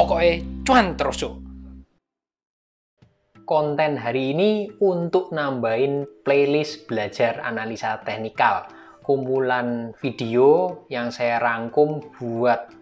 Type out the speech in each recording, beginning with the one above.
Pokoknya cuan terus Cuk. Konten hari ini untuk nambahin playlist belajar analisa teknikal, kumpulan video yang saya rangkum buat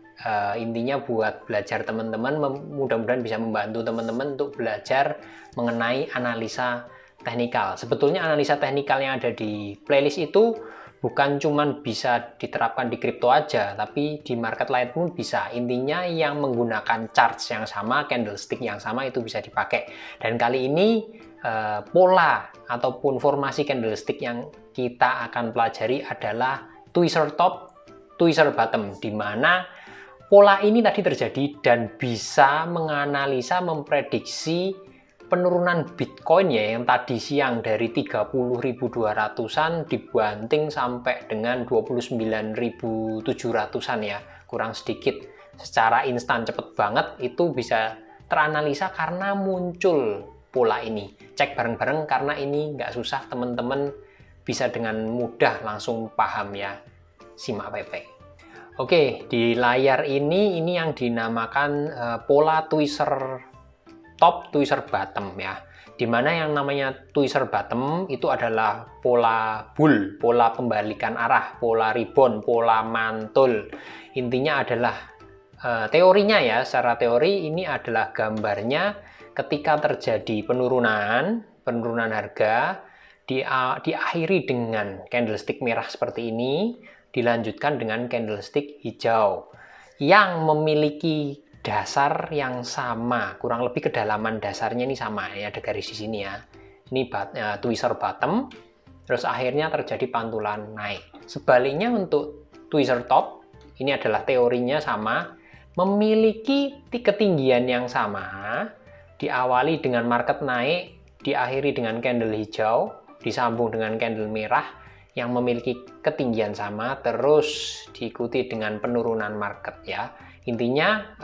intinya buat belajar teman-teman, mudah-mudahan bisa membantu teman-teman untuk belajar mengenai analisa teknikal. Sebetulnya analisa teknikal yang ada di playlist itu bukan cuma bisa diterapkan di kripto aja, tapi di market lain pun bisa. Intinya yang menggunakan charts yang sama, candlestick yang sama itu bisa dipakai. Dan kali ini pola ataupun formasi candlestick yang kita akan pelajari adalah tweezer top, tweezer bottom, di mana pola ini tadi terjadi dan bisa menganalisa, memprediksi penurunan Bitcoin ya, yang tadi siang dari 30.200-an dibanting sampai dengan 29.700-an ya, kurang sedikit. Secara instan cepet banget itu bisa teranalisa karena muncul pola ini. Cek bareng-bareng karena ini nggak susah, teman-teman bisa dengan mudah langsung paham ya. Simak baik-baik. Oke, di layar ini yang dinamakan pola tweezer top, tweezer bottom ya, dimana yang namanya tweezer bottom itu adalah pola bull, pola pembalikan arah, pola rebound, pola mantul. Intinya adalah teorinya ya, secara teori ini adalah gambarnya ketika terjadi penurunan harga diakhiri dengan candlestick merah seperti ini, dilanjutkan dengan candlestick hijau yang memiliki dasar yang sama, kurang lebih kedalaman dasarnya ini sama ya, ada garis di sini ya. Ini tweezer bottom, terus akhirnya terjadi pantulan naik. Sebaliknya untuk tweezer top, ini adalah teorinya sama, memiliki ketinggian yang sama, diawali dengan market naik, diakhiri dengan candle hijau, disambung dengan candle merah yang memiliki ketinggian sama, terus diikuti dengan penurunan market ya. Intinya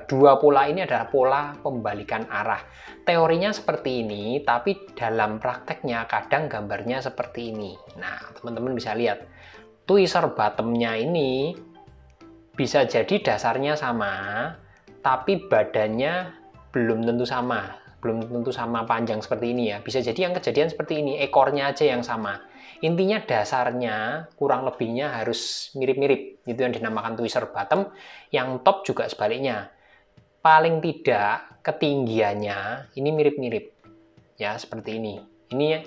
dua pola ini adalah pola pembalikan arah. Teorinya seperti ini, tapi dalam prakteknya kadang gambarnya seperti ini. Nah, teman-teman bisa lihat tweezer bottomnya ini bisa jadi dasarnya sama, tapi badannya belum tentu sama panjang seperti ini ya. Bisa jadi yang kejadian seperti ini, ekornya aja yang sama. Intinya dasarnya kurang lebihnya harus mirip-mirip, itu yang dinamakan tweezer bottom. Yang top juga sebaliknya, paling tidak ketinggiannya ini mirip-mirip ya, seperti ini. Ini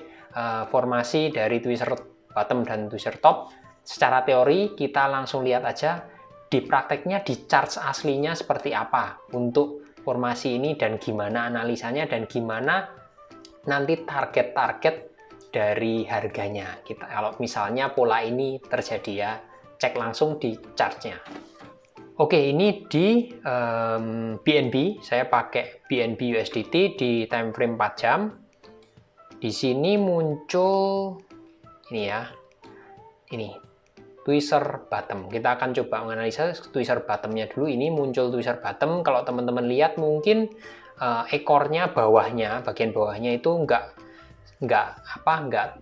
formasi dari tweezer bottom dan tweezer top. Secara teori kita langsung lihat aja di prakteknya, di charts aslinya seperti apa untuk formasi ini, dan gimana analisanya, dan gimana nanti target-target dari harganya. Kita kalau misalnya pola ini terjadi ya, cek langsung di chartnya. Oke, ini di BNB, saya pakai BNB USDT di time frame 4 jam. Di sini muncul ini ya, ini tweezer bottom. Kita akan coba menganalisa tweezer bottomnya dulu. Ini muncul tweezer bottom. Kalau teman-teman lihat mungkin ekornya bawahnya, bagian bawahnya itu nggak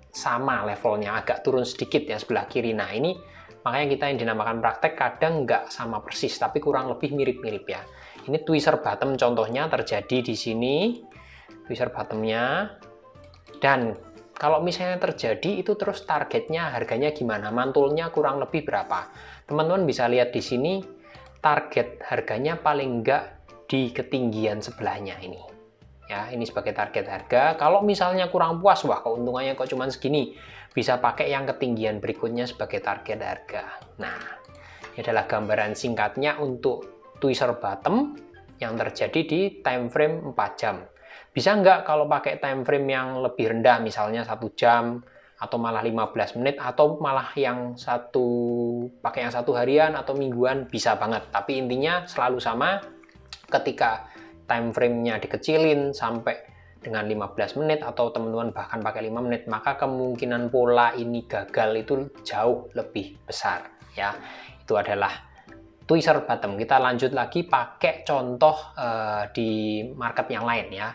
sama levelnya, agak turun sedikit ya sebelah kiri. Nah, ini makanya kita yang dinamakan praktek kadang nggak sama persis, tapi kurang lebih mirip-mirip ya. Ini tweezer bottom contohnya terjadi di sini, tweezer bottomnya. Dan kalau misalnya terjadi itu terus targetnya harganya gimana, mantulnya kurang lebih berapa, teman-teman bisa lihat di sini. Target harganya paling nggak di ketinggian sebelahnya ini ya, ini sebagai target harga. Kalau misalnya kurang puas, wah keuntungannya kok cuma segini, bisa pakai yang ketinggian berikutnya sebagai target harga. Nah, ini adalah gambaran singkatnya untuk tweezer bottom yang terjadi di time frame 4 jam. Bisa nggak kalau pakai time frame yang lebih rendah, misalnya 1 jam atau malah 15 menit atau malah yang pakai yang 1 harian atau mingguan, bisa banget. Tapi intinya selalu sama, ketika time frame-nya dikecilin sampai dengan 15 menit atau teman-teman bahkan pakai 5 menit, maka kemungkinan pola ini gagal itu jauh lebih besar ya. Itu adalah tweezer bottom. Kita lanjut lagi pakai contoh di market yang lain ya.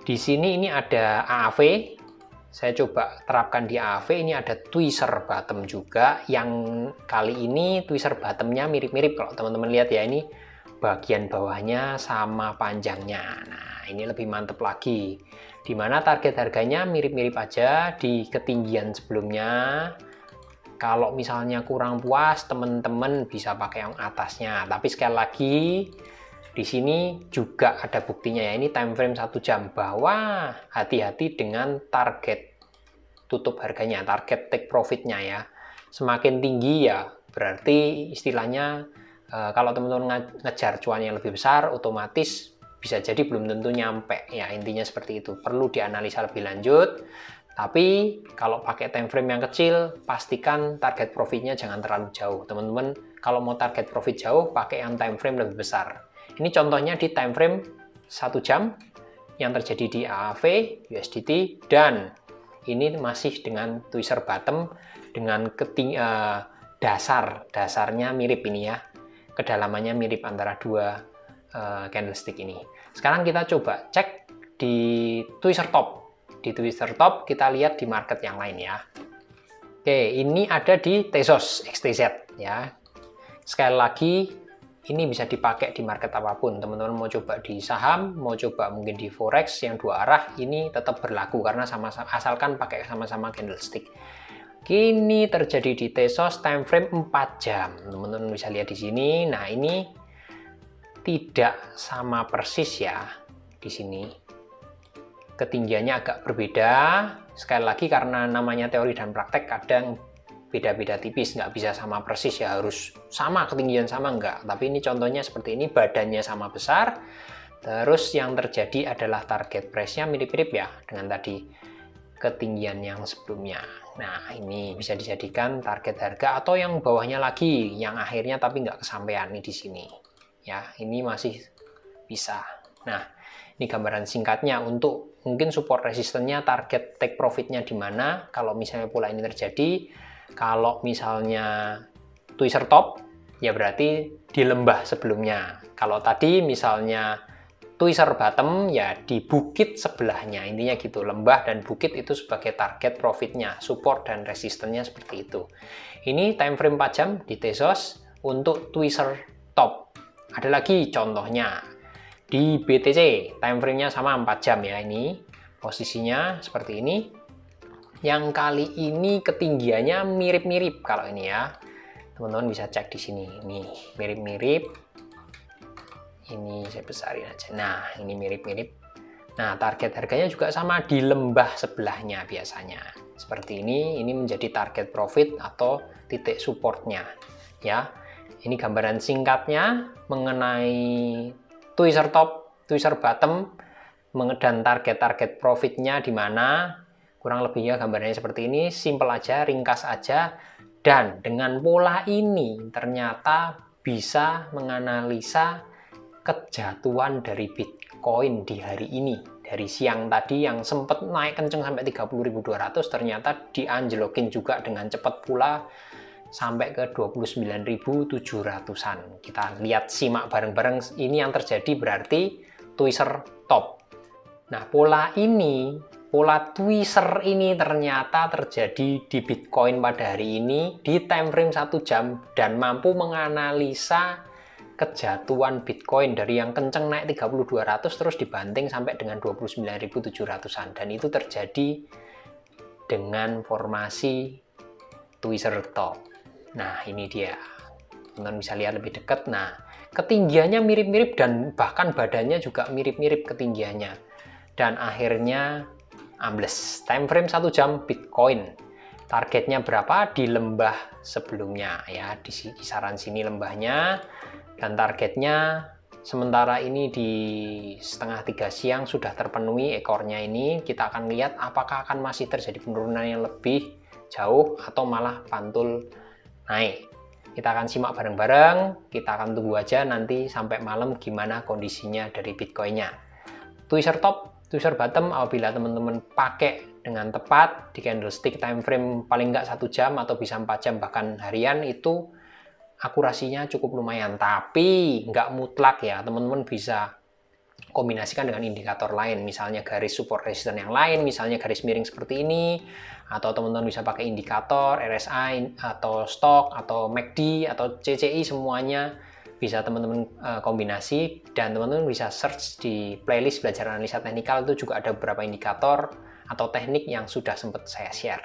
Di sini ini ada AAV. Saya coba terapkan di AAV. Ini ada tweezer bottom juga, yang kali ini tweezer bottomnya mirip-mirip. Kalau teman-teman lihat ya, ini bagian bawahnya sama panjangnya. Nah, ini lebih mantep lagi. Dimana target harganya mirip-mirip aja di ketinggian sebelumnya. Kalau misalnya kurang puas, teman-teman bisa pakai yang atasnya. Tapi sekali lagi, di sini juga ada buktinya ya. Ini time frame 1 jam bahwa hati-hati dengan target tutup harganya, target take profitnya ya. Semakin tinggi ya berarti istilahnya kalau teman-teman ngejar cuan yang lebih besar, otomatis bisa jadi belum tentu nyampe ya. Intinya seperti itu. Perlu dianalisa lebih lanjut. Tapi kalau pakai time frame yang kecil, pastikan target profitnya jangan terlalu jauh. Teman-teman, kalau mau target profit jauh, pakai yang time frame lebih besar. Ini contohnya di time frame 1 jam yang terjadi di AAV, USDT, dan ini masih dengan tweezer bottom dengan dasarnya mirip ini ya. Kedalamannya mirip antara dua candlestick ini. Sekarang kita coba cek di tweezer top. Di tweezer top kita lihat di market yang lain ya. Oke, ini ada di Tezos XTZ ya. Sekali lagi, ini bisa dipakai di market apapun. Teman-teman mau coba di saham, mau coba mungkin di forex yang dua arah, ini tetap berlaku karena sama-sama, asalkan pakai sama-sama candlestick. Kini terjadi di Tezos time frame 4 jam. Teman-teman bisa lihat di sini. Nah, ini tidak sama persis ya di sini. Ketinggiannya agak berbeda. Sekali lagi karena namanya teori dan praktek kadang beda-beda tipis, nggak bisa sama persis ya, harus sama ketinggian sama enggak. Tapi ini contohnya seperti ini, badannya sama besar. Terus yang terjadi adalah target price-nya mirip-mirip ya dengan tadi ketinggian yang sebelumnya. Nah, ini bisa dijadikan target harga atau yang bawahnya lagi, yang akhirnya tapi nggak kesampaian nih di sini. Ya, ini masih bisa. Nah, ini gambaran singkatnya untuk mungkin support resistennya, target take profitnya di mana kalau misalnya pola ini terjadi. Kalau misalnya tweezer top ya berarti di lembah sebelumnya. Kalau tadi misalnya tweezer bottom ya di bukit sebelahnya. Intinya gitu, lembah dan bukit itu sebagai target profitnya, support dan resistennya seperti itu. Ini time frame 4 jam di Tezos untuk tweezer top. Ada lagi contohnya di BTC, time frame-nya sama 4 jam ya, ini posisinya seperti ini. Yang kali ini ketinggiannya mirip-mirip kalau ini ya. Teman-teman bisa cek di sini. Nih, mirip-mirip. Ini saya besarin aja. Nah, ini mirip-mirip. Nah, target harganya juga sama di lembah sebelahnya biasanya. Seperti ini menjadi target profit atau titik supportnya ya. Ini gambaran singkatnya mengenai tweezer top, tweezer bottom, dan target-target profitnya di mana. Kurang lebihnya gambarnya seperti ini, simple aja, ringkas aja. Dan dengan pola ini ternyata bisa menganalisa kejatuhan dari Bitcoin di hari ini. Dari siang tadi yang sempat naik kenceng sampai 30.200, ternyata dianjlokin juga dengan cepat pula sampai ke 29.700-an. Kita lihat, simak bareng-bareng. Ini yang terjadi berarti tweezer top. Nah, pola tweezer ini ternyata terjadi di Bitcoin pada hari ini di time frame 1 jam dan mampu menganalisa kejatuhan Bitcoin dari yang kenceng naik 30.200 terus dibanting sampai dengan 29.700-an, dan itu terjadi dengan formasi tweezer top. Nah, ini dia. Teman-teman bisa lihat lebih dekat. Nah, ketinggiannya mirip-mirip dan bahkan badannya juga mirip-mirip ketinggiannya. Dan akhirnya ambles. Time frame 1 jam Bitcoin. Targetnya berapa? Di lembah sebelumnya ya, di kisaran sini lembahnya. Dan targetnya sementara ini di setengah 3 siang sudah terpenuhi ekornya ini. Kita akan lihat apakah akan masih terjadi penurunan yang lebih jauh atau malah pantul naik. Kita akan simak bareng-bareng, kita akan tunggu aja nanti sampai malam gimana kondisinya dari Bitcoin-nya. Tweezer top, tweezer bottom apabila teman-teman pakai dengan tepat di candlestick time frame paling nggak 1 jam atau bisa 4 jam bahkan harian, itu akurasinya cukup lumayan. Tapi nggak mutlak ya, teman-teman bisa kombinasikan dengan indikator lain, misalnya garis support resistance yang lain, misalnya garis miring seperti ini, atau teman-teman bisa pakai indikator RSI atau stock atau MACD atau CCI, semuanya bisa teman-teman kombinasi, dan teman-teman bisa search di playlist belajar analisa teknikal, itu juga ada beberapa indikator atau teknik yang sudah sempat saya share.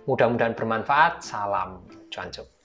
Mudah-mudahan bermanfaat. Salam cuan cup.